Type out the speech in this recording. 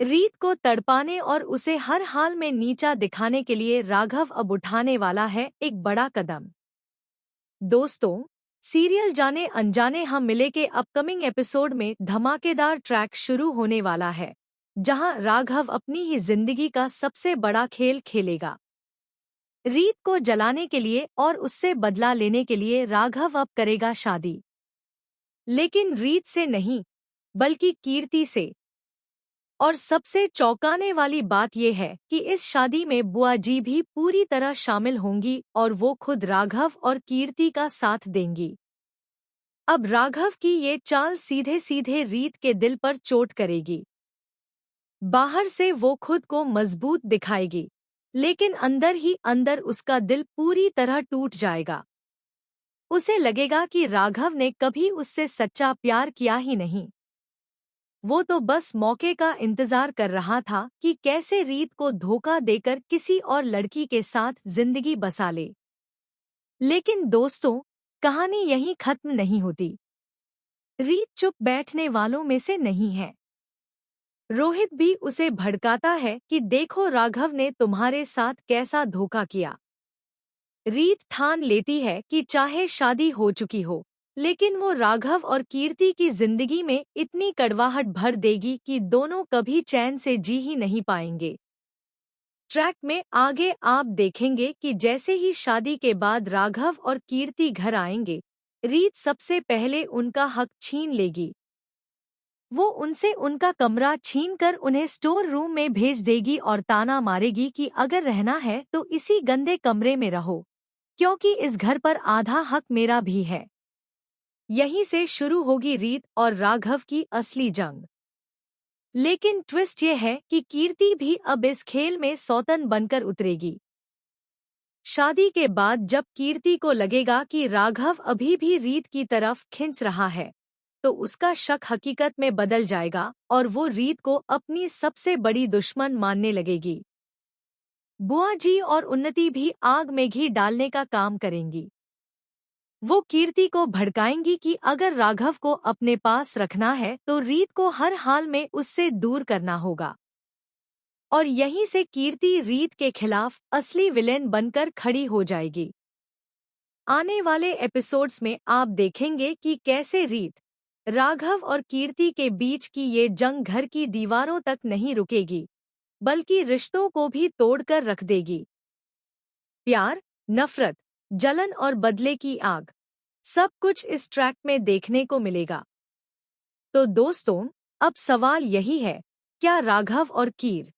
रीत को तड़पाने और उसे हर हाल में नीचा दिखाने के लिए राघव अब उठाने वाला है एक बड़ा कदम। दोस्तों, सीरियल जाने अनजाने हम मिले के अपकमिंग एपिसोड में धमाकेदार ट्रैक शुरू होने वाला है, जहां राघव अपनी ही जिंदगी का सबसे बड़ा खेल खेलेगा। रीत को जलाने के लिए और उससे बदला लेने के लिए राघव अब करेगा शादी, लेकिन रीत से नहीं, बल्कि कीर्ति से। और सबसे चौंकाने वाली बात यह है कि इस शादी में बुआ जी भी पूरी तरह शामिल होंगी और वो खुद राघव और कीर्ति का साथ देंगी। अब राघव की ये चाल सीधे सीधे रीत के दिल पर चोट करेगी। बाहर से वो खुद को मजबूत दिखाएगी, लेकिन अंदर ही अंदर उसका दिल पूरी तरह टूट जाएगा। उसे लगेगा कि राघव ने कभी उससे सच्चा प्यार किया ही नहीं। वो तो बस मौके का इंतजार कर रहा था कि कैसे रीत को धोखा देकर किसी और लड़की के साथ जिंदगी बसा ले। लेकिन दोस्तों, कहानी यहीं खत्म नहीं होती। रीत चुप बैठने वालों में से नहीं है। रोहित भी उसे भड़काता है कि देखो राघव ने तुम्हारे साथ कैसा धोखा किया। रीत ठान लेती है कि चाहे शादी हो चुकी हो, लेकिन वो राघव और कीर्ति की जिंदगी में इतनी कड़वाहट भर देगी कि दोनों कभी चैन से जी ही नहीं पाएंगे। ट्रैक में आगे आप देखेंगे कि जैसे ही शादी के बाद राघव और कीर्ति घर आएंगे, रीत सबसे पहले उनका हक छीन लेगी। वो उनसे उनका कमरा छीनकर उन्हें स्टोर रूम में भेज देगी और ताना मारेगी कि अगर रहना है तो इसी गंदे कमरे में रहो, क्योंकि इस घर पर आधा हक मेरा भी है। यहीं से शुरू होगी रीत और राघव की असली जंग। लेकिन ट्विस्ट ये है कि कीर्ति भी अब इस खेल में सौतन बनकर उतरेगी। शादी के बाद जब कीर्ति को लगेगा कि राघव अभी भी रीत की तरफ खिंच रहा है, तो उसका शक हकीकत में बदल जाएगा और वो रीत को अपनी सबसे बड़ी दुश्मन मानने लगेगी। बुआ जी और उन्नति भी आग में घी डालने का काम करेंगी। वो कीर्ति को भड़काएंगी कि अगर राघव को अपने पास रखना है तो रीत को हर हाल में उससे दूर करना होगा। और यहीं से कीर्ति रीत के खिलाफ असली विलेन बनकर खड़ी हो जाएगी। आने वाले एपिसोड्स में आप देखेंगे कि कैसे रीत, राघव और कीर्ति के बीच की ये जंग घर की दीवारों तक नहीं रुकेगी, बल्कि रिश्तों को भी तोड़कर रख देगी। प्यार, नफरत, जलन और बदले की आग, सब कुछ इस ट्रैक में देखने को मिलेगा। तो दोस्तों, अब सवाल यही है, क्या राघव और कीर